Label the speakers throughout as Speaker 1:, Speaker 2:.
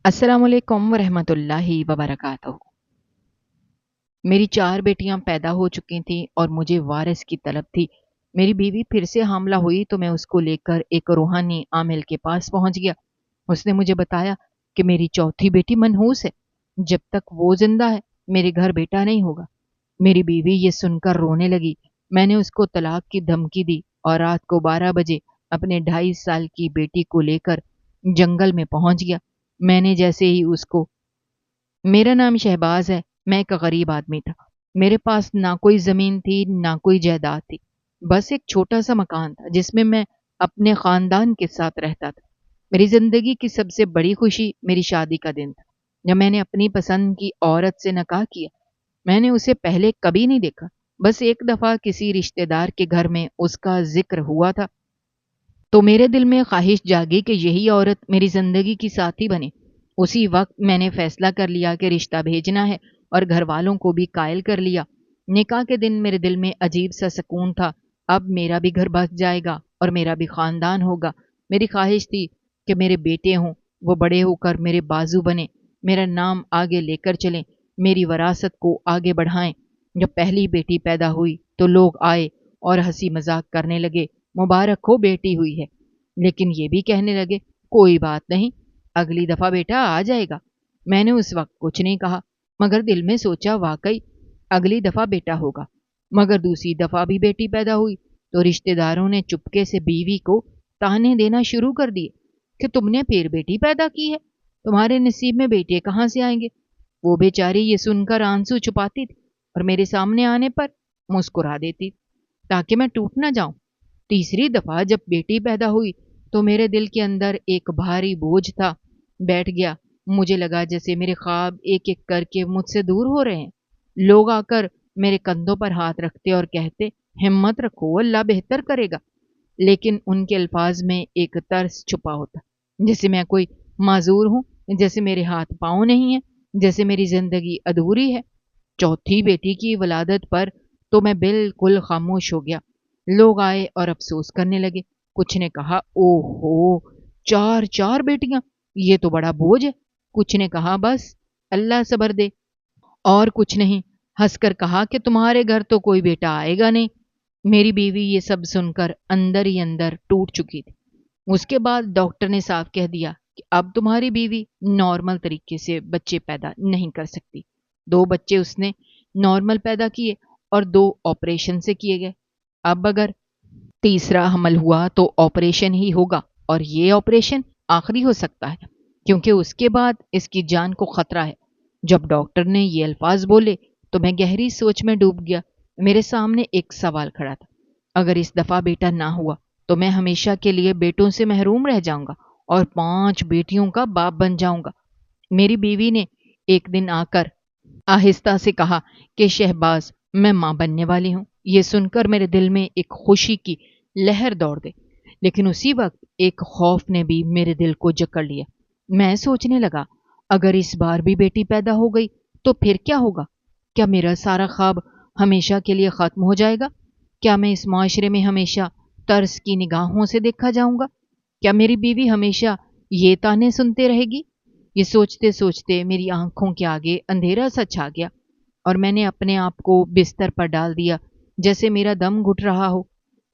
Speaker 1: السلام علیکم ورحمۃ اللہ وبرکاتہ۔ میری 4 بیٹیاں پیدا ہو چکی تھیں اور مجھے وارث کی طلب تھی۔ میری بیوی پھر سے حاملہ ہوئی تو میں اس کو لے کر ایک روحانی عامل کے پاس پہنچ گیا۔ اس نے مجھے بتایا کہ میری چوتھی بیٹی منحوس ہے۔ جب تک وہ زندہ ہے میرے گھر بیٹا نہیں ہوگا۔ میری بیوی یہ سن کر رونے لگی۔ میں نے اس کو طلاق کی دھمکی دی اور رات کو 12 بجے اپنے 2.5 سال کی بیٹی کو لے کر جنگل میں پہنچ گیا۔ میں نے جیسے ہی اس کو میرا نام شہباز ہے۔ میں ایک غریب آدمی تھا۔ میرے پاس نہ کوئی زمین تھی نہ کوئی جائیداد تھی، بس ایک چھوٹا سا مکان تھا جس میں اپنے خاندان کے ساتھ رہتا تھا۔ میری زندگی کی سب سے بڑی خوشی میری شادی کا دن تھا، جب میں نے اپنی پسند کی عورت سے نکاح کیا۔ میں نے اسے پہلے کبھی نہیں دیکھا، بس ایک دفعہ کسی رشتہ دار کے گھر میں اس کا ذکر ہوا تھا تو میرے دل میں خواہش جاگی کہ یہی عورت میری زندگی کی ساتھی بنے۔ اسی وقت میں نے فیصلہ کر لیا کہ رشتہ بھیجنا ہے اور گھر والوں کو بھی قائل کر لیا۔ نکاح کے دن میرے دل میں عجیب سا سکون تھا۔ اب میرا بھی گھر بس جائے گا اور میرا بھی خاندان ہوگا۔ میری خواہش تھی کہ میرے بیٹے ہوں، وہ بڑے ہو کر میرے بازو بنے، میرا نام آگے لے کر چلیں، میری وراثت کو آگے بڑھائیں۔ جب پہلی بیٹی پیدا ہوئی تو لوگ آئے اور ہنسی مذاق کرنے لگے، مبارک ہو بیٹی ہوئی ہے، لیکن یہ بھی کہنے لگے کوئی بات نہیں، اگلی دفعہ بیٹا آ جائے گا۔ میں نے اس وقت کچھ نہیں کہا، مگر دل میں سوچا واقعی اگلی دفعہ بیٹا ہوگا۔ مگر دوسری دفعہ بھی بیٹی پیدا ہوئی تو رشتہ داروں نے چپکے سے بیوی کو تانے دینا شروع کر دیے کہ تم نے پھر بیٹی پیدا کی ہے، تمہارے نصیب میں بیٹے کہاں سے آئیں گے۔ وہ بیچاری یہ سن کر آنسو چھپاتی تھی اور میرے سامنے آنے پر مسکرا دیتی تاکہ میں ٹوٹ نہ جاؤں۔ تیسری دفعہ جب بیٹی پیدا ہوئی تو میرے دل کے اندر ایک بھاری بوجھ تھا، بیٹھ گیا۔ مجھے لگا جیسے میرے خواب ایک ایک کر کے مجھ سے دور ہو رہے ہیں۔ لوگ آ کر میرے کندھوں پر ہاتھ رکھتے اور کہتے ہمت رکھو، اللہ بہتر کرے گا، لیکن ان کے الفاظ میں ایک ترس چھپا ہوتا، جیسے میں کوئی معذور ہوں، جیسے میرے ہاتھ پاؤں نہیں ہیں، جیسے میری زندگی ادھوری ہے۔ چوتھی بیٹی کی ولادت پر تو میں بالکل خاموش ہو گیا۔ لوگ آئے اور افسوس کرنے لگے۔ کچھ نے کہا او ہو، 4 بیٹیاں، یہ تو بڑا بوجھ ہے۔ کچھ نے کہا بس اللہ صبر دے، اور کچھ نہیں ہنس کر کہا کہ تمہارے گھر تو کوئی بیٹا آئے گا نہیں۔ میری بیوی یہ سب سن کر اندر ہی اندر ٹوٹ چکی تھی۔ اس کے بعد ڈاکٹر نے صاف کہہ دیا کہ اب تمہاری بیوی نارمل طریقے سے بچے پیدا نہیں کر سکتی۔ 2 بچے اس نے نارمل پیدا کیے اور 2 آپریشن سے کیے گئے۔ اب اگر تیسرا حمل ہوا تو آپریشن ہی ہوگا، اور یہ آپریشن آخری ہو سکتا ہے کیونکہ اس کے بعد اس کی جان کو خطرہ ہے۔ جب ڈاکٹر نے یہ الفاظ بولے تو میں گہری سوچ میں ڈوب گیا۔ میرے سامنے ایک سوال کھڑا تھا، اگر اس دفعہ بیٹا نہ ہوا تو میں ہمیشہ کے لیے بیٹوں سے محروم رہ جاؤں گا اور 5 بیٹیوں کا باپ بن جاؤں گا۔ میری بیوی نے ایک دن آ کر آہستہ سے کہا کہ شہباز، میں ماں بننے والی ہوں۔ یہ سن کر میرے دل میں ایک خوشی کی لہر دوڑ گئی، لیکن اسی وقت ایک خوف نے بھی میرے دل کو جکڑ لیا۔ میں سوچنے لگا اگر اس بار بھی بیٹی پیدا ہو گئی تو پھر کیا ہوگا؟ کیا میرا سارا خواب ہمیشہ کے لیے ختم ہو جائے گا؟ کیا میں اس معاشرے میں ہمیشہ ترس کی نگاہوں سے دیکھا جاؤں گا؟ کیا میری بیوی ہمیشہ یہ تانے سنتے رہے گی؟ یہ سوچتے سوچتے میری آنکھوں کے آگے اندھیرا سا چھا گیا اور میں نے اپنے آپ کو بستر پر ڈال دیا جیسے میرا دم گھٹ رہا ہو۔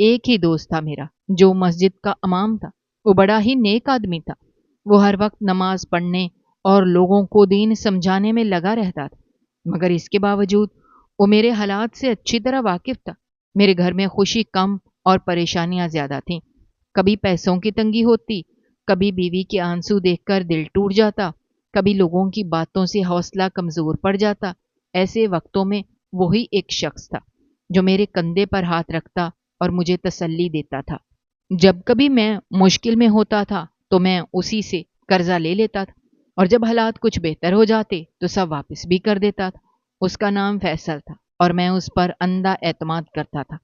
Speaker 1: ایک ہی دوست تھا میرا جو مسجد کا امام تھا، وہ بڑا ہی نیک آدمی تھا۔ وہ ہر وقت نماز پڑھنے اور لوگوں کو دین سمجھانے میں لگا رہتا تھا، مگر اس کے باوجود وہ میرے حالات سے اچھی طرح واقف تھا۔ میرے گھر میں خوشی کم اور پریشانیاں زیادہ تھیں۔ کبھی پیسوں کی تنگی ہوتی، کبھی بیوی کے آنسو دیکھ کر دل ٹوٹ جاتا، کبھی لوگوں کی باتوں سے حوصلہ کمزور پڑ جاتا۔ ایسے وقتوں میں وہی ایک شخص تھا جو میرے کندھے پر ہاتھ رکھتا اور مجھے تسلی دیتا تھا۔ جب کبھی میں مشکل میں ہوتا تھا تو میں اسی سے قرضہ لے لیتا تھا، اور جب حالات کچھ بہتر ہو جاتے تو سب واپس بھی کر دیتا تھا۔ اس کا نام فیصل تھا اور میں اس پر اندھا اعتماد کرتا تھا۔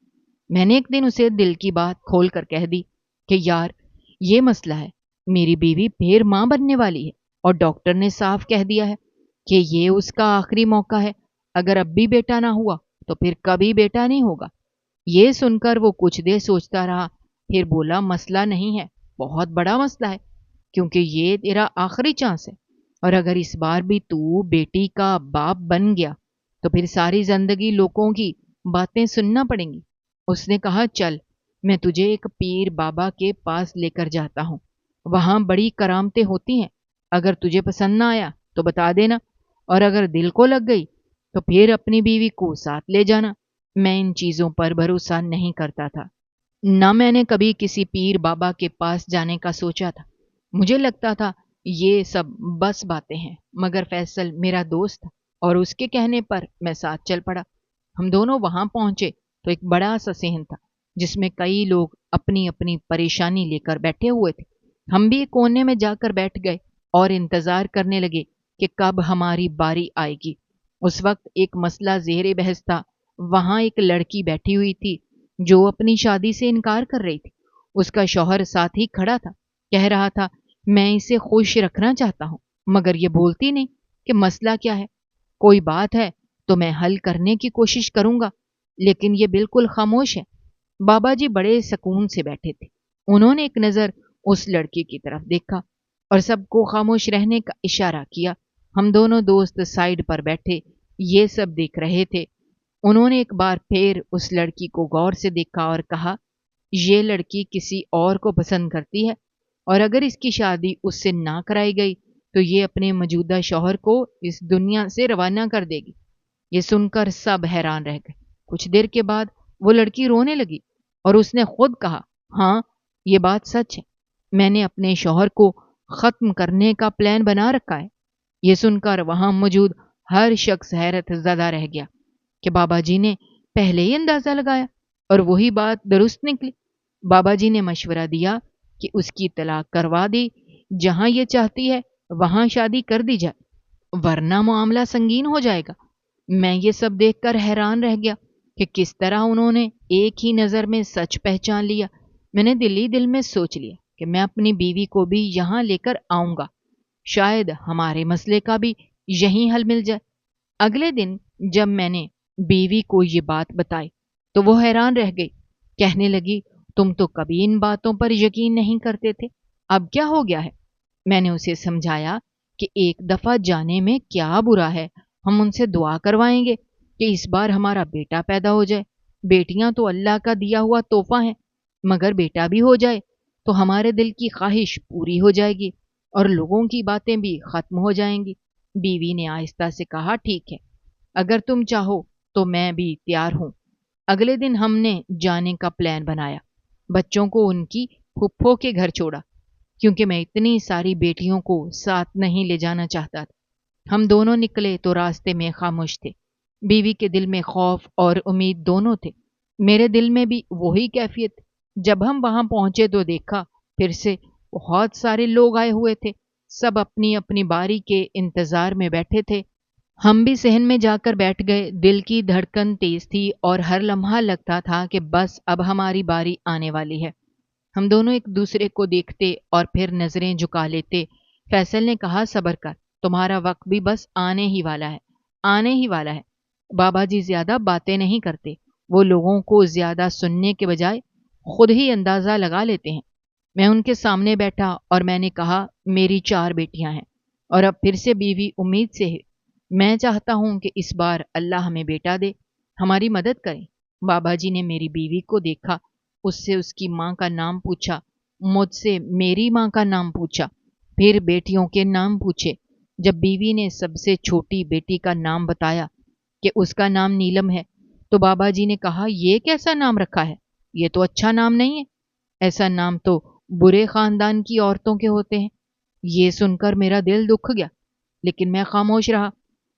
Speaker 1: میں نے ایک دن اسے دل کی بات کھول کر کہہ دی کہ یار، یہ مسئلہ ہے، میری بیوی پھر ماں بننے والی ہے اور ڈاکٹر نے صاف کہہ دیا ہے کہ یہ اس کا آخری موقع ہے، اگر اب بھی بیٹا نہ ہوا تو پھر کبھی بیٹا نہیں ہوگا۔ یہ سن کر وہ کچھ دیر سوچتا رہا، پھر بولا مسئلہ نہیں ہے، بہت بڑا مسئلہ ہے، کیونکہ یہ تیرا آخری چانس ہے۔ اور اگر اس بار بھی تو بیٹی کا باپ بن گیا تو پھر ساری زندگی لوگوں کی باتیں سننا پڑیں گی۔ اس نے کہا چل میں تجھے ایک پیر بابا کے پاس لے کر جاتا ہوں، وہاں بڑی کرامتیں ہوتی ہیں، اگر تجھے پسند نہ آیا تو بتا دینا، اور اگر دل کو لگ گئی تو پھر اپنی بیوی کو ساتھ لے جانا۔ میں ان چیزوں پر بھروسہ نہیں کرتا تھا، نہ میں نے کبھی کسی پیر بابا کے پاس جانے کا سوچا تھا۔ مجھے لگتا تھا یہ سب بس باتیں ہیں، مگر فیصل میرا دوست تھا اور اس کے کہنے پر میں ساتھ چل پڑا۔ ہم دونوں وہاں پہنچے تو ایک بڑا سا صحن تھا جس میں کئی لوگ اپنی اپنی پریشانی لے کر بیٹھے ہوئے تھے۔ ہم بھی ایک کونے میں جا کر بیٹھ گئے اور انتظار کرنے لگے کہ کب ہماری باری آئے گی۔ اس وقت ایک مسئلہ زیر بحث تھا۔ وہاں ایک لڑکی بیٹھی ہوئی تھی جو اپنی شادی سے انکار کر رہی تھی۔ اس کا شوہر ساتھ ہی کھڑا تھا، کہہ رہا تھا میں اسے خوش رکھنا چاہتا ہوں مگر یہ بولتی نہیں کہ مسئلہ کیا ہے۔ کوئی بات ہے تو میں حل کرنے کی کوشش کروں گا، لیکن یہ بالکل خاموش ہے۔ بابا جی بڑے سکون سے بیٹھے تھے۔ انہوں نے ایک نظر اس لڑکی کی طرف دیکھا اور سب کو خاموش رہنے کا اشارہ کیا۔ ہم دونوں دوست سائڈ پر بیٹھے یہ سب دیکھ رہے تھے۔ انہوں نے ایک بار پھر اس لڑکی کو غور سے دیکھا اور کہا یہ لڑکی کسی اور کو پسند کرتی ہے، اور اگر اس کی شادی اس سے نہ کرائی گئی تو یہ اپنے موجودہ شوہر کو اس دنیا سے روانہ کر دے گی۔ یہ سن کر سب حیران رہ گئے۔ کچھ دیر کے بعد وہ لڑکی رونے لگی اور اس نے خود کہا ہاں یہ بات سچ ہے، میں نے اپنے شوہر کو ختم کرنے کا پلان بنا رکھا ہے۔ یہ سن کر وہاں موجود ہر شخص حیرت زدہ رہ گیا کہ بابا جی نے پہلے ہی اندازہ لگایا اور وہی بات درست نکلی۔ بابا جی نے مشورہ دیا کہ اس کی طلاق کروا دی، جہاں یہ چاہتی ہے وہاں شادی کر دی جائے، ورنہ معاملہ سنگین ہو جائے گا۔ میں یہ سب دیکھ کر حیران رہ گیا کہ کس طرح انہوں نے ایک ہی نظر میں سچ پہچان لیا۔ میں نے دل ہی دل میں سوچ لیا کہ میں اپنی بیوی کو بھی یہاں لے کر آؤں گا، شاید ہمارے مسئلے کا بھی یہیں حل مل جائے۔ اگلے دن جب میں نے بیوی کو یہ بات بتائی تو وہ حیران رہ گئی، کہنے لگی تم تو کبھی ان باتوں پر یقین نہیں کرتے تھے، اب کیا ہو گیا ہے؟ میں نے اسے سمجھایا کہ ایک دفعہ جانے میں کیا برا ہے، ہم ان سے دعا کروائیں گے کہ اس بار ہمارا بیٹا پیدا ہو جائے۔ بیٹیاں تو اللہ کا دیا ہوا تحفہ ہیں، مگر بیٹا بھی ہو جائے تو ہمارے دل کی خواہش پوری ہو جائے گی اور لوگوں کی باتیں بھی ختم ہو جائیں گی۔ بیوی نے آہستہ سے کہا ٹھیک ہے، اگر تم چاہو تو میں بھی تیار ہوں۔ اگلے دن ہم نے جانے کا پلان بنایا، بچوں کو ان کی پھپھو کے گھر چھوڑا کیونکہ میں اتنی ساری بیٹیوں کو ساتھ نہیں لے جانا چاہتا تھا۔ ہم دونوں نکلے تو راستے میں خاموش تھے۔ بیوی کے دل میں خوف اور امید دونوں تھے، میرے دل میں بھی وہی کیفیت۔ جب ہم وہاں پہنچے تو دیکھا پھر سے بہت سارے لوگ آئے ہوئے تھے، سب اپنی اپنی باری کے انتظار میں بیٹھے تھے۔ ہم بھی صحن میں جا کر بیٹھ گئے۔ دل کی دھڑکن تیز تھی اور ہر لمحہ لگتا تھا کہ بس اب ہماری باری آنے والی ہے۔ ہم دونوں ایک دوسرے کو دیکھتے اور پھر نظریں جھکا لیتے۔ فیصل نے کہا صبر کر، تمہارا وقت بھی بس آنے ہی والا ہے، آنے ہی والا ہے۔ بابا جی زیادہ باتیں نہیں کرتے، وہ لوگوں کو زیادہ سننے کے بجائے خود ہی اندازہ لگا لیتے ہیں۔ میں ان کے سامنے بیٹھا اور میں نے کہا میری 4 بیٹیاں ہیں اور اب پھر سے بیوی امید سے ہے۔ میں چاہتا ہوں کہ اس بار اللہ ہمیں بیٹا دے، ہماری مدد کریں۔ بابا جی نے میری بیوی کو دیکھا، اس سے اس کی ماں کا نام پوچھا، مجھ سے میری ماں کا نام پوچھا، پھر بیٹیوں کے نام پوچھے۔ جب بیوی نے سب سے چھوٹی بیٹی کا نام بتایا کہ اس کا نام نیلم ہے تو بابا جی نے کہا یہ کیسا نام رکھا ہے، یہ تو اچھا نام نہیں ہے، ایسا نام تو برے خاندان کی عورتوں کے ہوتے ہیں۔ یہ سن کر میرا دل دکھ گیا لیکن میں خاموش رہا۔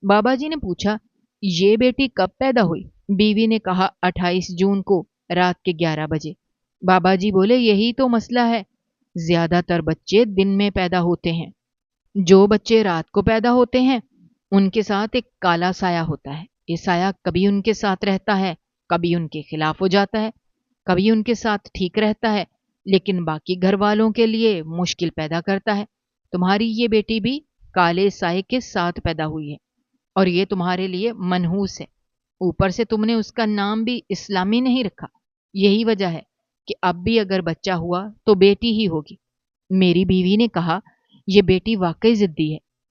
Speaker 1: بابا جی نے پوچھا یہ بیٹی کب پیدا ہوئی؟ بیوی نے کہا 28 جون کو رات کے 11 بجے۔ بابا جی بولے یہی تو مسئلہ ہے، زیادہ تر بچے دن میں پیدا ہوتے ہیں، جو بچے رات کو پیدا ہوتے ہیں ان کے ساتھ ایک کالا سایہ ہوتا ہے۔ یہ سایہ کبھی ان کے ساتھ رہتا ہے، کبھی ان کے خلاف ہو جاتا ہے، کبھی ان کے ساتھ ٹھیک رہتا ہے لیکن باقی گھر والوں کے لیے مشکل پیدا کرتا ہے۔ تمہاری یہ بیٹی بھی کالے سائے کے ساتھ پیدا ہوئی ہے اور یہ تمہارے لیے منحوس ہے، اوپر سے تم نے اس کا نام بھی اسلامی نہیں رکھا۔ یہی وجہ ہے کہ اب بھی اگر بچہ ہوا تو بیٹی ہی ہوگی۔ میری بیوی نے کہا یہ بیٹی واقعی ضدی ہے،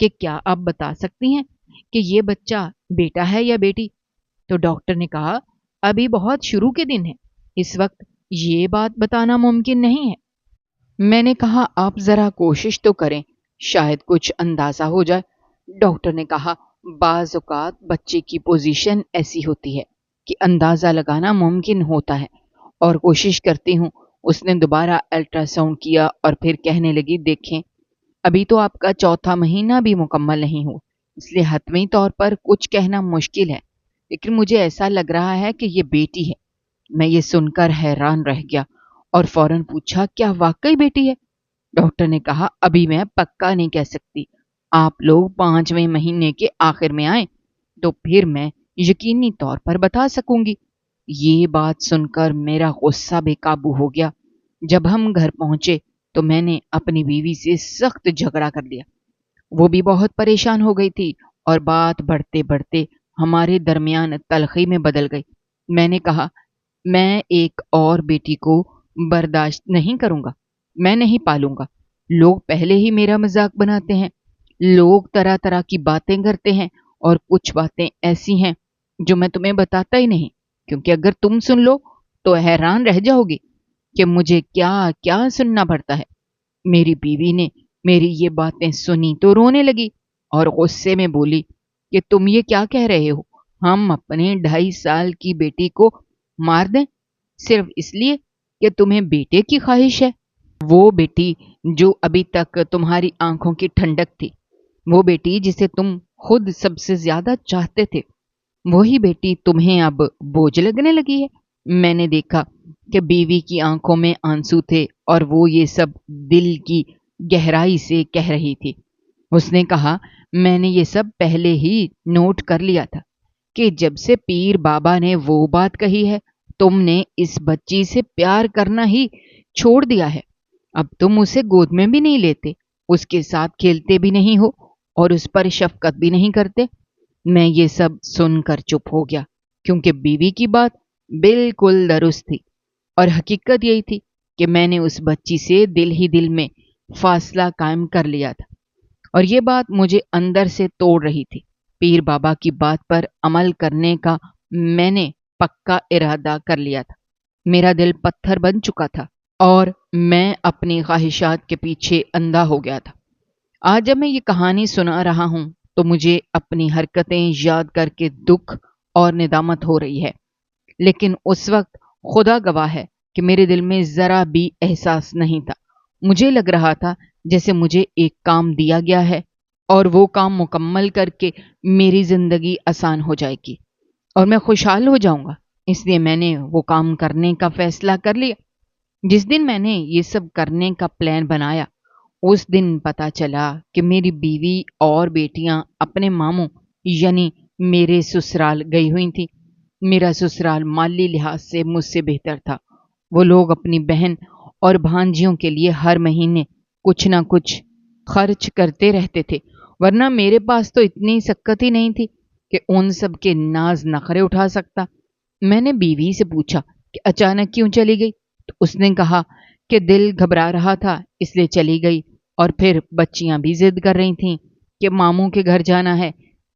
Speaker 1: کہ کیا آپ بتا سکتی ہیں کہ یہ بچہ بیٹا ہے یا بیٹی؟ تو ڈاکٹر نے کہا ابھی بہت شروع کے دن ہیں، اس وقت یہ بات بتانا ممکن نہیں ہے۔ میں نے کہا آپ ذرا کوشش تو کریں، شاید کچھ اندازہ ہو جائے۔ ڈاکٹر نے کہا بعض اوقات بچے کی پوزیشن ایسی ہوتی ہے کہ اندازہ لگانا ممکن ہوتا ہے، اور کوشش کرتی ہوں۔ اس نے دوبارہ الٹرا ساؤنڈ کیا اور پھر کہنے لگی دیکھیں ابھی تو آپ کا چوتھا مہینہ بھی مکمل نہیں ہوا، اس لیے حتمی طور پر کچھ کہنا مشکل ہے، لیکن مجھے ایسا لگ رہا ہے کہ یہ بیٹی ہے۔ میں یہ سن کر حیران رہ گیا اور فوراً پوچھا کیا واقعی بیٹی ہے؟ ڈاکٹر نے کہا ابھی میں پکا نہیں کہہ سکتی، آپ لوگ 5ویں مہینے کے آخر میں آئیں تو پھر میں یقینی طور پر بتا سکوں گی۔ یہ بات سن کر میرا غصہ بے قابو ہو گیا۔ جب ہم گھر پہنچے تو میں نے اپنی بیوی سے سخت جھگڑا کر لیا۔ وہ بھی بہت پریشان ہو گئی تھی اور بات بڑھتے بڑھتے ہمارے درمیان تلخی میں بدل گئی۔ میں نے کہا میں ایک اور بیٹی کو برداشت نہیں کروں گا، میں نہیں پالوں گا۔ لوگ پہلے ہی میرا مذاق بناتے ہیں، لوگ طرح طرح کی باتیں کرتے ہیں، اور کچھ باتیں ایسی ہیں جو میں تمہیں بتاتا ہی نہیں، کیونکہ اگر تم سن لو تو حیران رہ جاؤ گی کہ مجھے کیا کیا سننا پڑتا ہے۔ میری بیوی نے میری یہ باتیں سنی تو رونے لگی اور غصے میں بولی کہ تم یہ کیا کہہ رہے ہو؟ ہم اپنے 2.5 سال کی بیٹی کو مار دیں صرف اس لیے کہ تمہیں بیٹے کی خواہش ہے؟ وہ بیٹی جو ابھی تک تمہاری آنکھوں کی ٹھنڈک تھی، وہ بیٹی جسے تم خود سب سے زیادہ چاہتے تھے، وہی بیٹی تمہیں اب بوجھ لگنے لگی ہے؟ میں نے دیکھا کہ بیوی کی آنکھوں میں آنسو تھے اور وہ یہ سب دل کی گہرائی سے کہہ رہی تھی۔ اس نے کہا میں نے یہ سب پہلے ہی نوٹ کر لیا تھا کہ جب سے پیر بابا نے وہ بات کہی ہے تم نے اس بچی سے پیار کرنا ہی چھوڑ دیا ہے۔ اب تم اسے گود میں بھی نہیں لیتے، اس کے ساتھ کھیلتے بھی نہیں ہو اور اس پر شفقت بھی نہیں کرتے۔ میں یہ سب سن کر چپ ہو گیا، کیونکہ بیوی کی بات بالکل درست تھی، اور حقیقت یہی تھی کہ میں نے اس بچی سے دل ہی دل میں فاصلہ قائم کر لیا تھا، اور یہ بات مجھے اندر سے توڑ رہی تھی۔ پیر بابا کی بات پر عمل کرنے کا میں نے پکا ارادہ کر لیا تھا۔ میرا دل پتھر بن چکا تھا اور میں اپنی خواہشات کے پیچھے اندھا ہو گیا تھا۔ آج جب میں یہ کہانی سنا رہا ہوں تو مجھے اپنی حرکتیں یاد کر کے دکھ اور ندامت ہو رہی ہے، لیکن اس وقت خدا گواہ ہے کہ میرے دل میں ذرا بھی احساس نہیں تھا۔ مجھے لگ رہا تھا جیسے مجھے ایک کام دیا گیا ہے اور وہ کام مکمل کر کے میری زندگی آسان ہو جائے گی اور میں خوشحال ہو جاؤں گا۔ اس لیے میں نے وہ کام کرنے کا فیصلہ کر لیا۔ جس دن میں نے یہ سب کرنے کا پلان بنایا اس دن پتا چلا کہ میری بیوی اور بیٹیاں اپنے ماموں یعنی میرے سسرال گئی ہوئی تھیں۔ میرا سسرال مالی لحاظ سے مجھ سے بہتر تھا۔ وہ لوگ اپنی بہن اور بھانجیوں کے لیے ہر مہینے کچھ نہ کچھ خرچ کرتے رہتے تھے، ورنہ میرے پاس تو اتنی سکت ہی نہیں تھی کہ ان سب کے ناز نخرے اٹھا سکتا۔ میں نے بیوی سے پوچھا کہ اچانک کیوں چلی گئی؟ تو اس نے کہا کہ دل گھبرا رہا تھا اس لیے چلی گئی، اور پھر بچیاں بھی ضد کر رہی تھیں کہ ماموں کے گھر جانا ہے،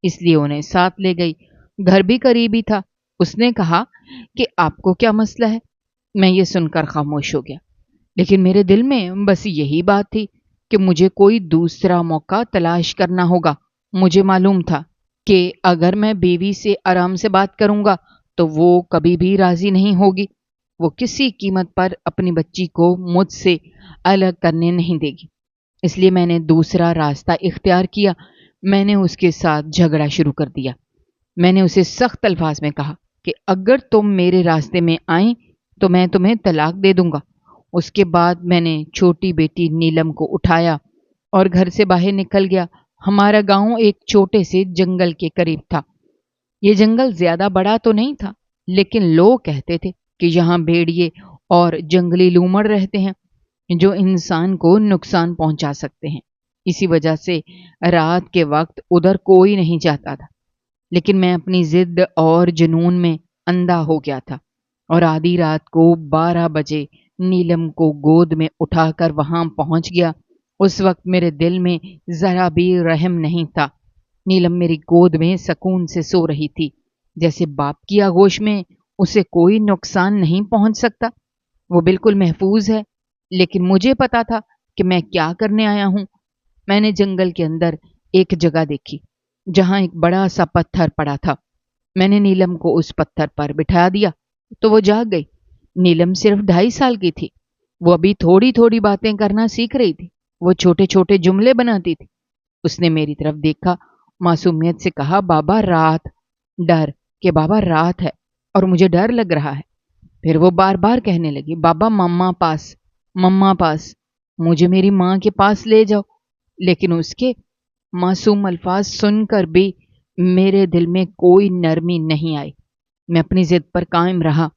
Speaker 1: اس لیے انہیں ساتھ لے گئی۔ گھر بھی قریب ہی تھا۔ اس نے کہا کہ آپ کو کیا مسئلہ ہے؟ میں یہ سن کر خاموش ہو گیا، لیکن میرے دل میں بس یہی بات تھی کہ مجھے کوئی دوسرا موقع تلاش کرنا ہوگا۔ مجھے معلوم تھا کہ اگر میں بیوی سے آرام سے بات کروں گا تو وہ کبھی بھی راضی نہیں ہوگی، وہ کسی قیمت پر اپنی بچی کو مجھ سے الگ کرنے نہیں دے گی۔ اس لیے میں نے دوسرا راستہ اختیار کیا۔ میں نے اس کے ساتھ جھگڑا شروع کر دیا۔ میں نے اسے سخت الفاظ میں کہا کہ اگر تم میرے راستے میں آئیں تو میں تمہیں طلاق دے دوں گا۔ اس کے بعد میں نے چھوٹی بیٹی نیلم کو اٹھایا اور گھر سے باہر نکل گیا۔ ہمارا گاؤں ایک چھوٹے سے جنگل کے قریب تھا۔ یہ جنگل زیادہ بڑا تو نہیں تھا، لیکن لوگ کہتے تھے کہ یہاں بھیڑیے اور جنگلی لومڑ رہتے ہیں جو انسان کو نقصان پہنچا سکتے ہیں۔ اسی وجہ سے رات کے وقت ادھر کوئی نہیں جاتا تھا، لیکن میں اپنی ضد اور جنون میں اندھا ہو گیا تھا اور آدھی رات کو 12 بجے نیلم کو گود میں اٹھا کر وہاں پہنچ گیا اس وقت میرے دل میں ذرا بھی رحم نہیں تھا۔ نیلم میری گود میں سکون سے سو رہی تھی، جیسے باپ کی آغوش میں اسے کوئی نقصان نہیں پہنچ سکتا۔ وہ بالکل محفوظ ہے، لیکن مجھے پتا تھا کہ میں کیا کرنے آیا ہوں۔ میں نے جنگل کے اندر ایک جگہ دیکھی جہاں ایک بڑا سا پتھر پڑا تھا۔ میں نے نیلم کو اس پتھر پر بٹھا دیا تو وہ جاگ گئی۔ نیلم صرف 2.5 سال کی تھی۔ وہ ابھی تھوڑی تھوڑی باتیں کرنا سیکھ رہی تھی۔ وہ چھوٹے چھوٹے جملے بناتی تھی۔ اس نے میری طرف دیکھا، معصومیت سے کہا، بابا رات، ڈر کہ بابا رات ہے اور مجھے ڈر لگ رہا ہے۔ پھر وہ بار بار کہنے لگی، بابا مما پاس، مما پاس، مجھے میری ماں کے پاس لے جاؤ۔ لیکن اس کے معصوم الفاظ سن کر بھی میرے دل میں کوئی نرمی نہیں آئی۔ میں اپنی ضد پر قائم رہا۔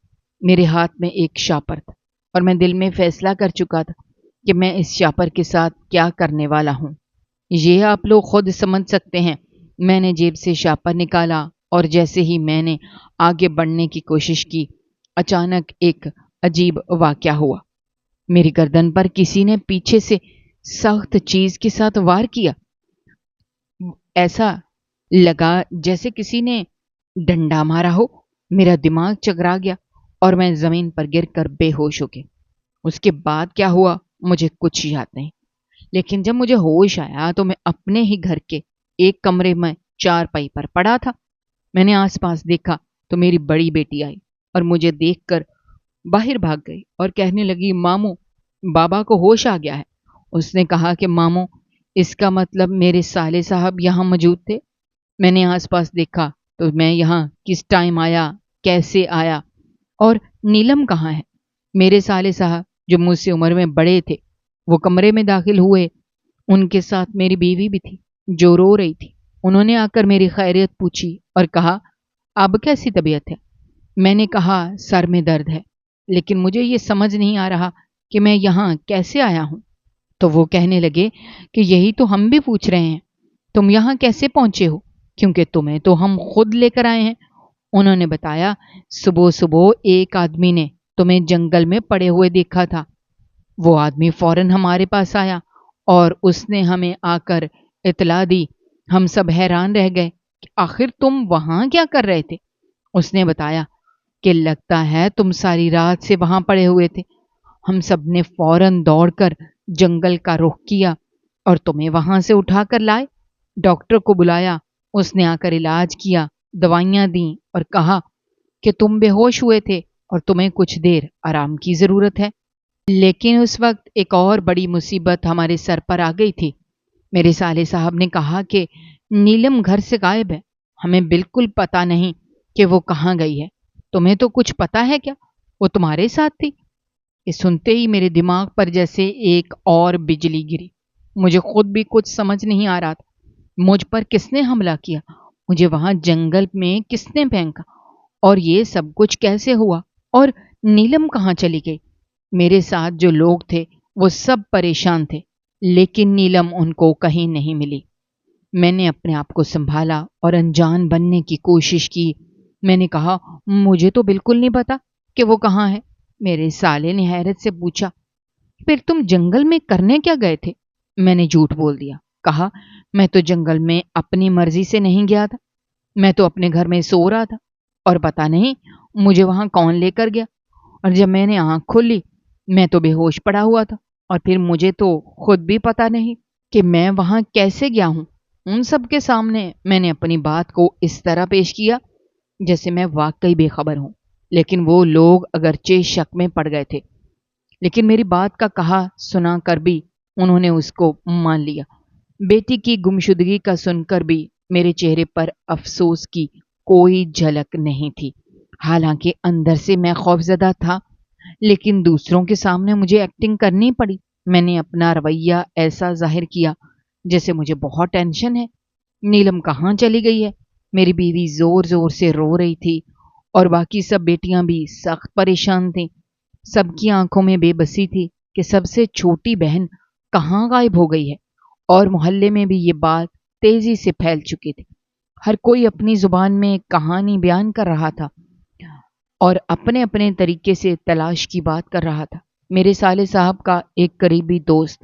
Speaker 1: میرے ہاتھ میں ایک شاپر تھا اور میں دل میں فیصلہ کر چکا تھا کہ میں اس شاپر کے ساتھ کیا کرنے والا ہوں۔ یہ آپ لوگ خود سمجھ سکتے ہیں۔ میں نے جیب سے شاپر نکالا اور جیسے ہی میں نے آگے بڑھنے کی کوشش کی، اچانک ایک عجیب واقعہ ہوا۔ میری گردن پر کسی نے پیچھے سے سخت چیز کے ساتھ وار کیا۔ ایسا لگا جیسے کسی نے ڈنڈا مارا ہو۔ میرا دماغ چکرا گیا اور میں زمین پر گر کر بے ہوش ہو گئی۔ اس کے بعد کیا ہوا مجھے کچھ یاد نہیں، لیکن جب مجھے ہوش آیا تو میں اپنے ہی گھر کے ایک کمرے میں چارپائی پر پڑا تھا۔ میں نے آس پاس دیکھا تو میری بڑی بیٹی آئی اور مجھے دیکھ کر باہر بھاگ گئی اور کہنے لگی، ماموں، بابا کو ہوش آ گیا ہے۔ اس نے کہا کہ ماموں، اس کا مطلب میرے سالے صاحب یہاں موجود تھے۔ میں نے آس پاس دیکھا تو میں یہاں کس ٹائم آیا، کیسے آیا، اور نیلم کہاں ہے؟ میرے سالے صاحب جو مجھ سے عمر میں بڑے تھے وہ کمرے میں داخل ہوئے۔ ان کے ساتھ میری بیوی بھی تھی جو رو رہی تھی۔ انہوں نے آ کر میری خیریت پوچھی اور کہا، اب کیسی طبیعت ہے؟ میں نے کہا، سر میں درد ہے، لیکن مجھے یہ سمجھ نہیں آ رہا کہ میں یہاں کیسے آیا ہوں۔ تو وہ کہنے لگے کہ یہی تو ہم بھی پوچھ رہے ہیں، تم یہاں کیسے پہنچے ہو، کیونکہ تمہیں تو ہم خود لے کر آئے ہیں۔ انہوں نے بتایا، صبح صبح ایک آدمی نے تمہیں جنگل میں پڑے ہوئے دیکھا تھا۔ وہ آدمی فوراً ہمارے پاس آیا اور اس نے ہمیں آ کر اطلاع دی۔ ہم سب حیران رہ گئے کہ آخر تم وہاں کیا کر رہے تھے۔ اس نے بتایا کہ لگتا ہے تم ساری رات سے وہاں پڑے ہوئے تھے۔ ہم سب نے فوراً دوڑ کر جنگل کا رخ کیا اور تمہیں وہاں سے اٹھا کر لائے۔ ڈاکٹر کو بلایا، اس نے آ کر علاج کیا، دوائیاں دیں اور کہا کہ تم بے ہوش ہوئے تھے اور تمہیں کچھ دیر آرام کی ضرورت ہے۔ لیکن اس وقت ایک اور بڑی مصیبت ہمارے سر پر آ گئی تھی۔ میرے سالے صاحب نے کہا کہ نیلم گھر سے غائب ہے۔ ہمیں بالکل پتہ نہیں کہ وہ کہاں گئی ہے۔ تمہیں تو کچھ پتہ ہے کیا؟ وہ تمہارے ساتھ تھی؟ یہ سنتے ہی میرے دماغ پر جیسے ایک اور بجلی گری۔ مجھے خود بھی کچھ سمجھ نہیں آ رہا تھا۔ مجھ پر کس نے حملہ کیا؟ مجھے وہاں جنگل میں کس نے پھینکا؟ اور یہ سب کچھ کیسے ہوا؟ اور نیلم کہاں چلی گئی؟ میرے ساتھ جو لوگ تھے وہ سب پریشان تھے، لیکن نیلم ان کو کہیں نہیں ملی۔ میں نے اپنے آپ کو سنبھالا اور انجان بننے کی کوشش کی۔ میں نے کہا، مجھے تو بالکل نہیں پتا کہ وہ کہاں ہے۔ میرے سالے نے حیرت سے پوچھا، پھر تم جنگل میں کرنے کیا گئے تھے؟ میں نے جھوٹ بول دیا، کہا، میں تو جنگل میں اپنی مرضی سے نہیں گیا تھا۔ میں تو اپنے گھر میں سو رہا تھا اور پتا نہیں مجھے وہاں کون لے کر گیا۔ اور جب میں نے آنکھ کھولی میں تو بے ہوش پڑا ہوا تھا، اور پھر مجھے تو خود بھی پتا نہیں کہ میں وہاں کیسے گیا ہوں۔ ان سب کے سامنے میں نے اپنی بات کو اس طرح پیش کیا جیسے میں واقعی بے خبر ہوں، لیکن وہ لوگ اگرچہ شک میں پڑ گئے تھے، لیکن میری بات کا کہا سنا کر بھی انہوں نے اس کو مان لیا۔ بیٹی کی گمشدگی کا سن کر بھی میرے چہرے پر افسوس کی کوئی جھلک نہیں تھی۔ حالانکہ اندر سے میں خوفزدہ تھا، لیکن دوسروں کے سامنے مجھے ایکٹنگ کرنی پڑی۔ میں نے اپنا رویہ ایسا ظاہر کیا جیسے مجھے بہت ٹینشن ہے۔ نیلم کہاں چلی گئی ہے؟ میری بیوی زور زور سے رو رہی تھی اور باقی سب بیٹیاں بھی سخت پریشان تھیں۔ سب کی آنکھوں میں بے بسی تھی کہ سب سے چھوٹی بہن کہاں غائب ہو گئی ہے، اور محلے میں بھی یہ بات تیزی سے پھیل چکی تھی۔ ہر کوئی اپنی زبان میں ایک کہانی بیان کر رہا تھا اور اپنے اپنے طریقے سے تلاش کی بات کر رہا تھا۔ میرے سالے صاحب کا ایک قریبی دوست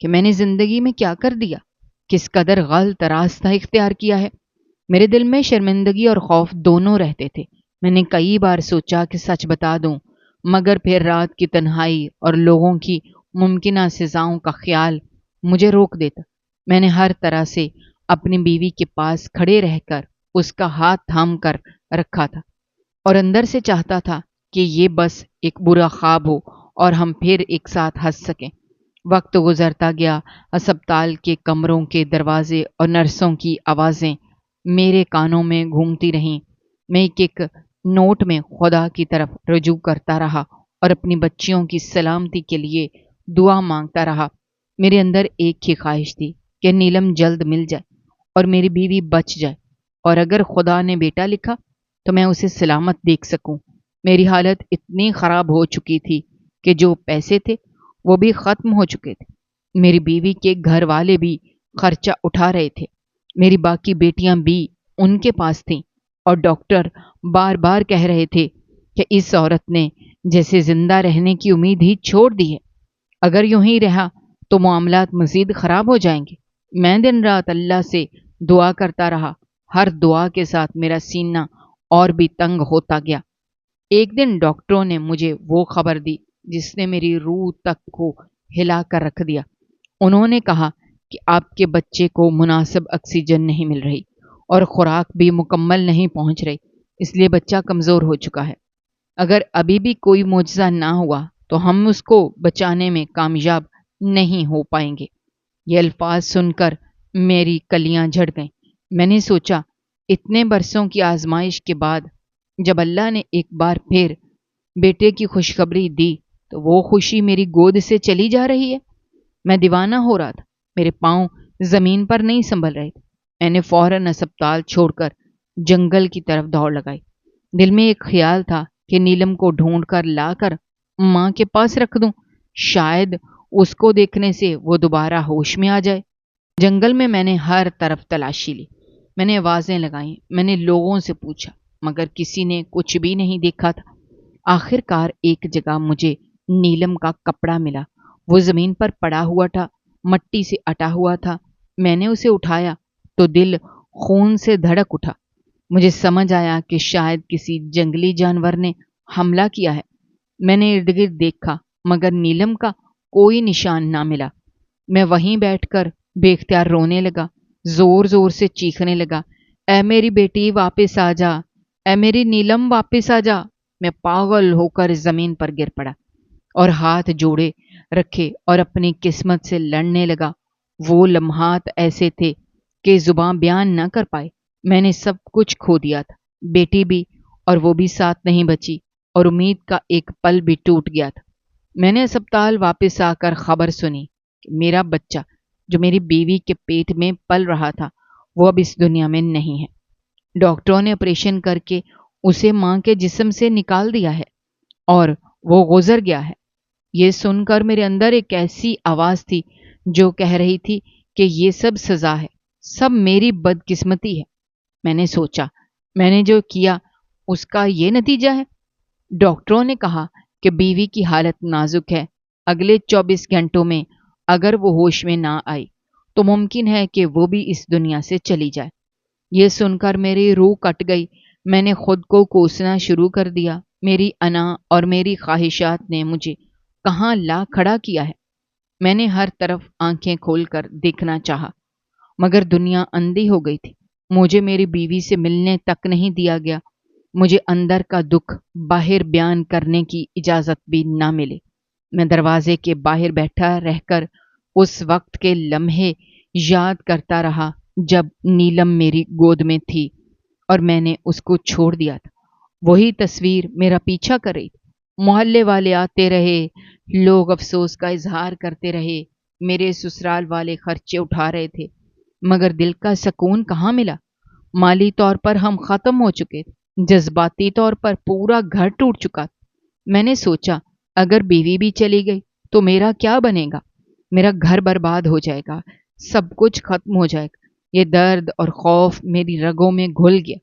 Speaker 1: کہ میں نے زندگی میں کیا کر دیا، کس قدر غلط راستہ اختیار کیا ہے۔ میرے دل میں شرمندگی اور خوف دونوں رہتے تھے۔ میں نے کئی بار سوچا کہ سچ بتا دوں، مگر پھر رات کی تنہائی اور لوگوں کی ممکنہ سزاؤں کا خیال مجھے روک دیتا۔ میں نے ہر طرح سے اپنی بیوی کے پاس کھڑے رہ کر اس کا ہاتھ تھام کر رکھا تھا، اور اندر سے چاہتا تھا کہ یہ بس ایک برا خواب ہو اور ہم پھر ایک ساتھ ہنس سکیں۔ وقت گزرتا گیا، اسپتال کے کمروں کے دروازے اور نرسوں کی آوازیں میرے کانوں میں گھومتی رہیں۔ میں ایک ایک نوٹ میں خدا کی طرف رجوع کرتا رہا اور اپنی بچیوں کی سلامتی کے لیے دعا مانگتا رہا۔ میرے اندر ایک ہی خواہش تھی کہ نیلم جلد مل جائے اور میری بیوی بچ جائے، اور اگر خدا نے بیٹا لکھا تو میں اسے سلامت دیکھ سکوں۔ میری حالت اتنی خراب ہو چکی تھی کہ جو پیسے تھے وہ بھی ختم ہو چکے تھے۔ میری بیوی کے گھر والے بھی خرچہ اٹھا رہے تھے، میری باقی بیٹیاں بھی ان کے پاس تھیں، اور ڈاکٹر بار بار کہہ رہے تھے کہ اس عورت نے جیسے زندہ رہنے کی امید ہی چھوڑ دی ہے۔ اگر یوں ہی رہا تو معاملات مزید خراب ہو جائیں گے۔ میں دن رات اللہ سے دعا کرتا رہا۔ ہر دعا کے ساتھ میرا سینہ اور بھی تنگ ہوتا گیا۔ ایک دن ڈاکٹروں نے مجھے وہ خبر دی جس نے میری روح تک کو ہلا کر رکھ دیا۔ انہوں نے کہا کہ آپ کے بچے کو مناسب آکسیجن نہیں مل رہی اور خوراک بھی مکمل نہیں پہنچ رہی، اس لیے بچہ کمزور ہو چکا ہے۔ اگر ابھی بھی کوئی معجزہ نہ ہوا تو ہم اس کو بچانے میں کامیاب نہیں ہو پائیں گے۔ یہ الفاظ سن کر میری کلیاں جھڑ گئیں۔ میں نے سوچا، اتنے برسوں کی آزمائش کے بعد جب اللہ نے ایک بار پھر بیٹے کی خوشخبری دی تو وہ خوشی میری گود سے چلی جا رہی ہے۔ میں دیوانہ ہو رہا تھا، میرے پاؤں زمین پر نہیں سنبھل رہے تھے۔ میں نے فوراً اسپتال چھوڑ کر جنگل کی طرف دوڑ لگائی۔ دل میں ایک خیال تھا کہ نیلم کو ڈھونڈ کر لا کر ماں کے پاس رکھ دوں، شاید اس کو دیکھنے سے وہ دوبارہ ہوش میں آ جائے۔ جنگل میں نے ہر طرف تلاشی لی، میں نے آوازیں لگائیں، میں نے لوگوں سے پوچھا، مگر کسی نے کچھ بھی نہیں دیکھا تھا۔ آخر کار ایک جگہ مجھے نیلم کا کپڑا ملا، وہ زمین پر پڑا ہوا تھا، مٹی سے اٹا ہوا تھا۔ میں نے اسے اٹھایا تو دل خون سے دھڑک اٹھا۔ مجھے سمجھ آیا کہ شاید کسی جنگلی جانور نے حملہ کیا ہے۔ میں نے ارد گرد دیکھا، مگر نیلم کا کوئی نشان نہ ملا۔ میں وہیں بیٹھ کر بے اختیار رونے لگا، زور زور سے چیخنے لگا، اے میری بیٹی واپس آ جا، اے میری نیلم واپس آ جا۔ میں پاگل ہو کر زمین پر گر پڑا اور ہاتھ جوڑے رکھے اور اپنی قسمت سے لڑنے لگا۔ وہ لمحات ایسے تھے کہ زباں بیان نہ کر پائے۔ میں نے سب کچھ کھو دیا تھا، بیٹی بھی، اور وہ بھی ساتھ نہیں بچی، اور امید کا ایک پل بھی ٹوٹ گیا تھا۔ میں نے اسپتال واپس آ کر خبر سنی کہ میرا بچہ جو میری بیوی کے پیٹ میں پل رہا تھا وہ اب اس دنیا میں نہیں ہے۔ ڈاکٹروں نے آپریشن کر کے اسے ماں کے جسم سے نکال دیا ہے اور وہ گزر گیا ہے۔ یہ سن کر میرے اندر ایک ایسی آواز تھی جو کہہ رہی تھی کہ یہ سب سزا ہے، سب میری بدقسمتی ہے۔ میں نے سوچا، میں نے جو کیا اس کا یہ نتیجہ ہے۔ ڈاکٹروں نے کہا کہ بیوی کی حالت نازک ہے، اگلے 24 گھنٹوں میں اگر وہ ہوش میں نہ آئی تو ممکن ہے کہ وہ بھی اس دنیا سے چلی جائے۔ یہ سن کر میری روح کٹ گئی۔ میں نے خود کو کوسنا شروع کر دیا۔ میری انا اور میری خواہشات نے مجھے کہاں لا کھڑا کیا ہے۔ میں نے ہر طرف آنکھیں کھول کر دیکھنا چاہا، مگر دنیا اندھی ہو گئی تھی۔ مجھے میری بیوی سے ملنے تک نہیں دیا گیا۔ مجھے اندر کا دکھ باہر بیان کرنے کی اجازت بھی نہ ملی۔ میں دروازے کے باہر بیٹھا رہ کر اس وقت کے لمحے یاد کرتا رہا جب نیلم میری گود میں تھی اور میں نے اس کو چھوڑ دیا تھا۔ وہی تصویر میرا پیچھا کر رہی تھی۔ محلے والے آتے رہے، لوگ افسوس کا اظہار کرتے رہے، میرے سسرال والے خرچے اٹھا رہے تھے، مگر دل کا سکون کہاں ملا۔ مالی طور پر ہم ختم ہو چکے تھے، جذباتی طور پر پورا گھر ٹوٹ چکا تھا۔ میں نے سوچا، اگر بیوی بھی چلی گئی تو میرا کیا بنے گا؟ میرا گھر برباد ہو جائے گا، سب کچھ ختم ہو جائے گا۔ یہ درد اور خوف میری رگوں میں گھل گیا۔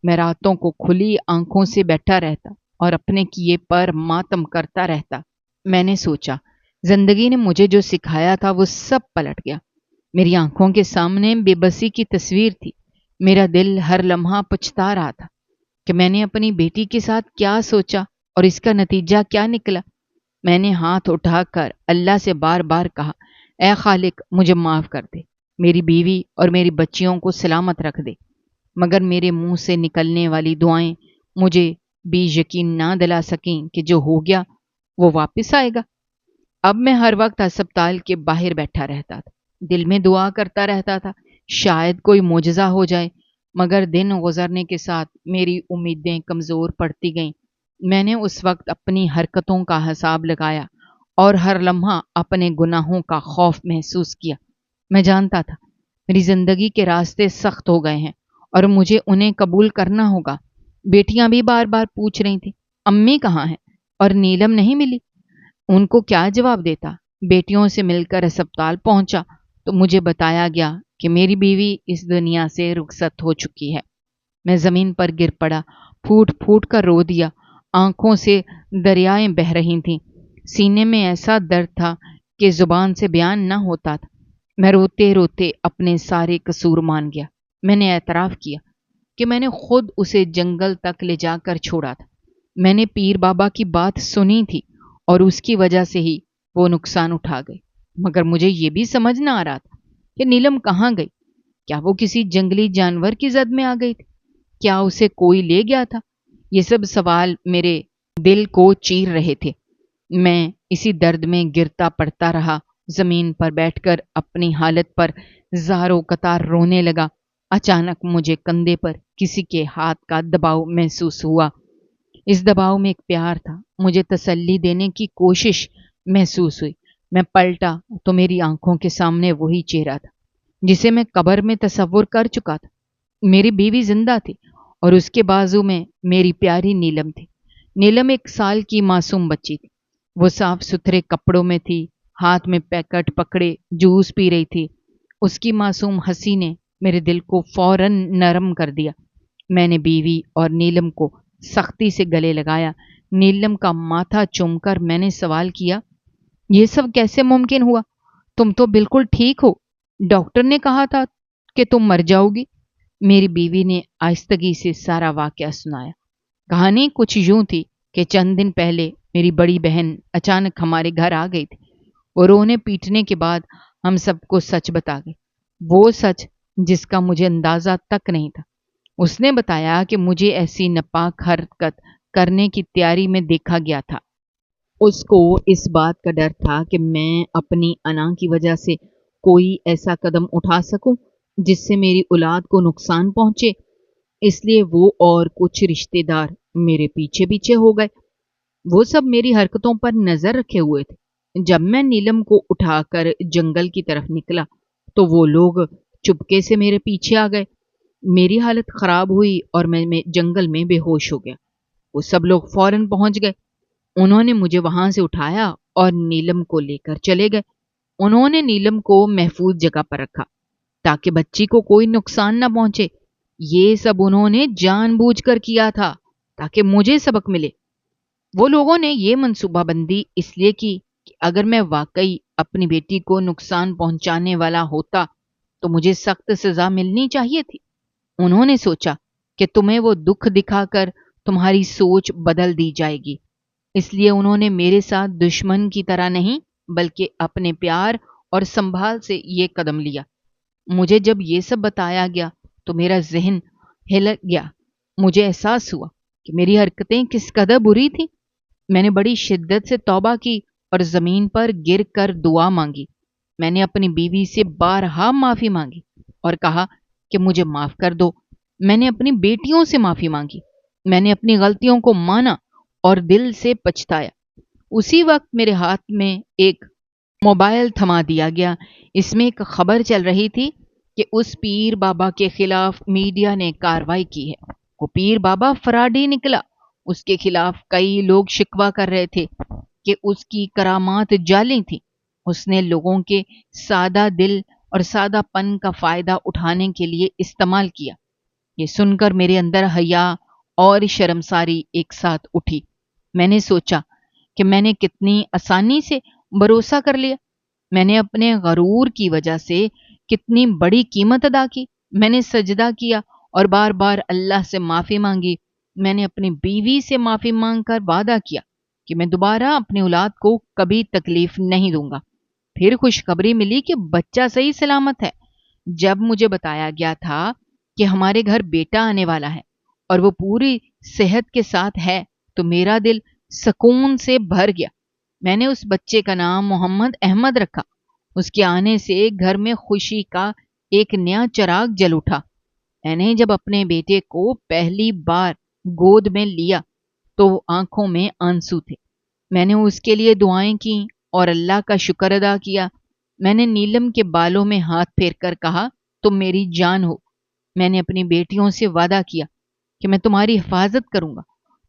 Speaker 1: میں راتوں کو کھلی آنکھوں سے بیٹھا رہتا اور اپنے کیے پر ماتم کرتا رہتا۔ میں نے سوچا، زندگی نے مجھے جو سکھایا تھا وہ سب پلٹ گیا۔ میری آنکھوں کے سامنے بے بسی کی تصویر تھی۔ میرا دل ہر لمحہ پچھتا رہا تھا کہ میں نے اپنی بیٹی کے ساتھ کیا سوچا اور اس کا نتیجہ کیا نکلا۔ میں نے ہاتھ اٹھا کر اللہ سے بار بار کہا، اے خالق، مجھے معاف کر دے، میری بیوی اور میری بچیوں کو سلامت رکھ دے۔ مگر میرے منہ سے نکلنے والی دعائیں مجھے بھی یقین نہ دلا سکیں کہ جو ہو گیا وہ واپس آئے گا۔ اب میں ہر وقت ہسپتال کے باہر بیٹھا رہتا تھا، دل میں دعا کرتا رہتا تھا شاید کوئی معجزہ ہو جائے، مگر دن گزرنے کے ساتھ میری امیدیں کمزور پڑتی گئیں۔ میں نے اس وقت اپنی حرکتوں کا حساب لگایا اور ہر لمحہ اپنے گناہوں کا خوف محسوس کیا۔ میں جانتا تھا میری زندگی کے راستے سخت ہو گئے ہیں اور مجھے انہیں قبول کرنا ہوگا۔ بیٹیاں بھی بار بار پوچھ رہی تھیں، امی کہاں ہیں؟ اور نیلم نہیں ملی۔ ان کو کیا جواب دیتا؟ بیٹیوں سے مل کر اسپتال پہنچا تو مجھے بتایا گیا کہ میری بیوی اس دنیا سے رخصت ہو چکی ہے۔ میں زمین پر گر پڑا، پھوٹ پھوٹ کر رو دیا۔ آنکھوں سے دریائیں بہہ رہی تھیں، سینے میں ایسا درد تھا کہ زبان سے بیان نہ ہوتا تھا۔ میں روتے روتے اپنے سارے قصور مان گیا۔ میں نے اعتراف کیا کہ میں نے خود اسے جنگل تک لے جا کر چھوڑا تھا۔ میں نے پیر بابا کی بات سنی تھی اور اس کی وجہ سے ہی وہ نقصان اٹھا گئے، مگر مجھے یہ بھی سمجھ نہ آ رہا تھا کہ نیلم کہاں گئی۔ کیا وہ کسی جنگلی جانور کی زد میں آ گئی تھی؟ کیا اسے کوئی لے گیا تھا؟ یہ سب سوال میرے دل کو چیر رہے تھے۔ میں اسی درد میں گرتا پڑتا رہا، زمین پر بیٹھ کر اپنی حالت پر زاروں قطار رونے لگا۔ اچانک مجھے کندھے پر کسی کے ہاتھ کا دباؤ محسوس ہوا۔ اس دباؤ میں ایک پیار تھا۔ مجھے تسلی دینے کی کوشش محسوس ہوئی۔ میں پلٹا تو میری آنکھوں کے سامنے وہی چہرہ تھا جسے میں قبر میں تصور کر چکا تھا۔ میری بیوی زندہ تھی اور اس کے بازو میں میری پیاری نیلم تھی۔ نیلم 1 سال کی معصوم بچی تھی۔ وہ صاف ستھرے کپڑوں میں تھی، ہاتھ میں پیکٹ پکڑے جوس پی رہی تھی۔ اس کی معصوم ہنسی نے میرے دل کو فوراً نرم کر دیا۔ میں نے بیوی اور نیلم کو سختی سے گلے لگایا۔ نیلم کا ماتھا چوم کر میں نے سوال کیا، یہ سب کیسے ممکن ہوا؟ تم تو بالکل ٹھیک ہو، ڈاکٹر نے کہا تھا کہ تم مر جاؤ گی۔ میری بیوی نے آہستگی سے سارا واقعہ سنایا۔ کہانی کچھ یوں تھی کہ چند دن پہلے میری بڑی بہن اچانک ہمارے گھر آ گئی تھی۔ وہ رونے پیٹنے کے بعد ہم سب کو سچ بتا گئی، وہ سچ جس کا مجھے اندازہ تک نہیں تھا۔ اس نے بتایا کہ مجھے ایسی ناپاک حرکت کرنے کی تیاری میں دیکھا گیا تھا۔ اس کو اس بات کا ڈر تھا کہ میں اپنی انا کی وجہ سے کوئی ایسا قدم اٹھا سکوں جس سے میری اولاد کو نقصان پہنچے، اس لیے وہ اور کچھ رشتے دار میرے پیچھے پیچھے ہو گئے۔ وہ سب میری حرکتوں پر نظر رکھے ہوئے تھے۔ جب میں نیلم کو اٹھا کر جنگل کی طرف نکلا تو وہ لوگ چپکے سے میرے پیچھے آ گئے۔ میری حالت خراب ہوئی اور میں جنگل میں بے ہوش ہو گیا۔ وہ سب لوگ فوراً پہنچ گئے۔ انہوں نے مجھے وہاں سے اٹھایا اور نیلم کو لے کر چلے گئے۔ انہوں نے نیلم کو محفوظ جگہ پر رکھا تاکہ بچی کو کوئی نقصان نہ پہنچے۔ یہ سب انہوں نے جان بوجھ کر کیا تھا تاکہ مجھے سبق ملے۔ وہ لوگوں نے یہ منصوبہ بندی اس لیے کی کہ اگر میں واقعی اپنی بیٹی کو نقصان پہنچانے والا ہوتا تو مجھے سخت سزا ملنی چاہیے تھی۔ انہوں نے سوچا کہ تمہیں وہ دکھ دکھا کر تمہاری سوچ بدل دی جائے گی، اس لیے انہوں نے میرے ساتھ دشمن کی طرح نہیں بلکہ اپنے پیار اور سنبھال سے یہ قدم لیا۔ مجھے جب یہ سب بتایا گیا تو میرا ذہن ہل گیا۔ مجھے احساس ہوا کہ میری حرکتیں کس قدر بری تھیں۔ میں نے بڑی شدت سے توبہ کی اور زمین پر گر کر دعا مانگی۔ میں نے اپنی بیوی سے بارہا معافی مانگی اور کہا کہ مجھے معاف کر دو۔ میں نے اپنی بیٹیوں سے معافی مانگی۔ میں نے اپنی غلطیوں کو مانا اور دل سے پچھتایا۔ اسی وقت میرے ہاتھ میں ایک موبائل تھما دیا گیا۔ اس میں ایک خبر چل رہی تھی کہ اس پیر بابا کے خلاف میڈیا نے کارروائی کی ہے۔ وہ پیر بابا فراڈی نکلا۔ اس کے خلاف کئی لوگ شکوہ کر رہے تھے کہ اس کی کرامات جعلی تھیں۔ اس نے لوگوں کے سادہ دل اور سادہ پن کا فائدہ اٹھانے کے لیے استعمال کیا۔ یہ سن کر میرے اندر حیا اور شرمساری ایک ساتھ اٹھی۔ میں نے سوچا کہ میں نے کتنی آسانی سے بھروسہ کر لیا۔ میں نے اپنے غرور کی وجہ سے کتنی بڑی قیمت ادا کی۔ میں نے سجدہ کیا اور بار بار اللہ سے معافی مانگی۔ میں نے اپنی بیوی سے معافی مانگ کر وعدہ کیا کہ میں دوبارہ اپنی اولاد کو کبھی تکلیف نہیں دوں گا۔ پھر خوشخبری ملی کہ بچہ صحیح سلامت ہے۔ جب مجھے بتایا گیا تھا کہ ہمارے گھر بیٹا آنے والا ہے اور وہ پوری صحت کے ساتھ ہے تو میرا دل سکون سے بھر گیا۔ میں نے اس بچے کا نام محمد احمد رکھا۔ اس کے آنے سے گھر میں خوشی کا ایک نیا چراغ جل اٹھا۔ میں نے جب اپنے بیٹے کو پہلی بار گود میں لیا تو آنکھوں میں آنسو تھے۔ میں نے اس کے لیے دعائیں کی اور اللہ کا شکر ادا کیا۔ میں نے نیلم کے بالوں میں ہاتھ پھیر کر کہا، تم میری جان ہو۔ میں نے اپنی بیٹیوں سے وعدہ کیا کہ میں تمہاری حفاظت کروں گا،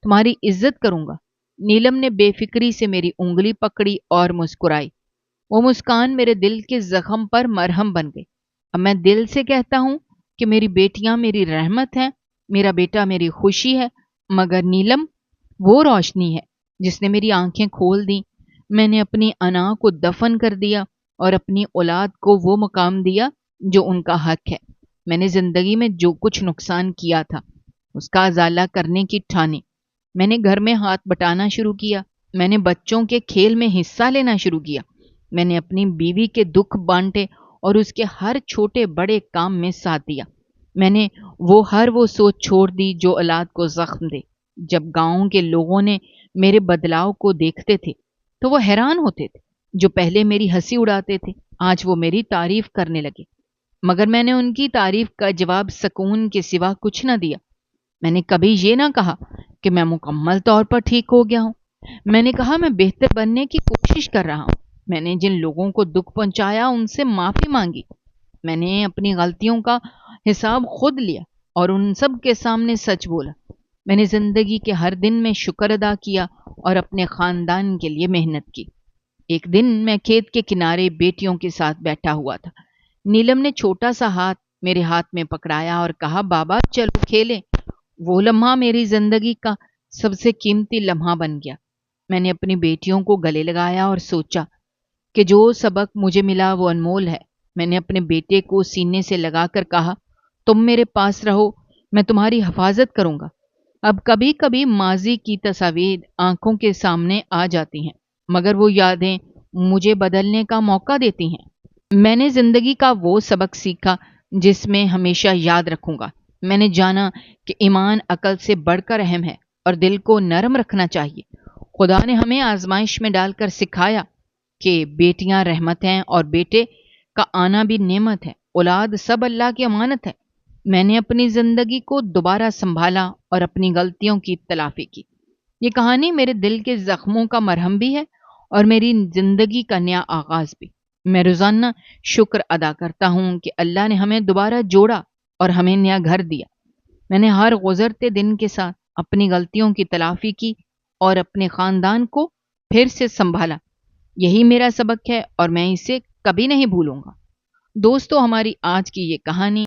Speaker 1: تمہاری عزت کروں گا۔ نیلم نے بے فکری سے میری انگلی پکڑی اور مسکرائی۔ وہ مسکان میرے دل کے زخم پر مرہم بن گئی۔ اب میں دل سے کہتا ہوں کہ میری بیٹیاں میری رحمت ہیں، میرا بیٹا میری خوشی ہے، مگر نیلم وہ روشنی ہے جس نے میری آنکھیں کھول دیں۔ میں نے اپنی انا کو دفن کر دیا اور اپنی اولاد کو وہ مقام دیا جو ان کا حق ہے۔ میں نے زندگی میں جو کچھ نقصان کیا تھا اس کا ازالہ کرنے کی ٹھانی۔ میں نے گھر میں ہاتھ بٹانا شروع کیا۔ میں نے بچوں کے کھیل میں حصہ لینا شروع کیا۔ میں نے اپنی بیوی کے دکھ بانٹے اور اس کے ہر چھوٹے بڑے کام میں ساتھ دیا۔ میں نے ہر وہ سوچ چھوڑ دی جو اولاد کو زخم دے۔ جب گاؤں کے لوگوں نے میرے بدلاؤ کو دیکھتے تھے تو وہ حیران ہوتے تھے۔ جو پہلے میری ہنسی اڑاتے تھے آج وہ میری تعریف کرنے لگے، مگر میں نے ان کی تعریف کا جواب سکون کے سوا کچھ نہ دیا۔ میں نے کبھی یہ نہ کہا کہ میں مکمل طور پر ٹھیک ہو گیا ہوں۔ میں نے کہا میں بہتر بننے کی کوشش کر رہا ہوں۔ میں نے جن لوگوں کو دکھ پہنچایا ان سے معافی مانگی۔ میں نے اپنی غلطیوں کا حساب خود لیا اور ان سب کے سامنے سچ بولا۔ میں نے زندگی کے ہر دن میں شکر ادا کیا اور اپنے خاندان کے لیے محنت کی۔ ایک دن میں کھیت کے کنارے بیٹیوں کے ساتھ بیٹھا ہوا تھا۔ نیلم نے چھوٹا سا ہاتھ میرے ہاتھ میں پکڑایا اور کہا، بابا چلو کھیلیں۔ وہ لمحہ میری زندگی کا سب سے قیمتی لمحہ بن گیا۔ میں نے اپنی بیٹیوں کو گلے لگایا اور سوچا کہ جو سبق مجھے ملا وہ انمول ہے۔ میں نے اپنے بیٹے کو سینے سے لگا کر کہا، تم میرے پاس رہو، میں تمہاری حفاظت کروں گا۔ اب کبھی کبھی ماضی کی تصاویر آنکھوں کے سامنے آ جاتی ہیں، مگر وہ یادیں مجھے بدلنے کا موقع دیتی ہیں۔ میں نے زندگی کا وہ سبق سیکھا جس میں ہمیشہ یاد رکھوں گا۔ میں نے جانا کہ ایمان عقل سے بڑھ کر اہم ہے اور دل کو نرم رکھنا چاہیے۔ خدا نے ہمیں آزمائش میں ڈال کر سکھایا کہ بیٹیاں رحمت ہیں اور بیٹے کا آنا بھی نعمت ہے۔ اولاد سب اللہ کی امانت ہے۔ میں نے اپنی زندگی کو دوبارہ سنبھالا اور اپنی غلطیوں کی تلافی کی۔ یہ کہانی میرے دل کے زخموں کا مرہم بھی ہے اور میری زندگی کا نیا آغاز بھی۔ میں روزانہ شکر ادا کرتا ہوں کہ اللہ نے ہمیں دوبارہ جوڑا اور ہمیں نیا گھر دیا۔ میں نے ہر گزرتے دن کے ساتھ اپنی غلطیوں کی تلافی کی اور اپنے خاندان کو پھر سے سنبھالا۔ یہی میرا سبق ہے اور میں اسے کبھی نہیں بھولوں گا۔ دوستو، ہماری آج کی یہ کہانی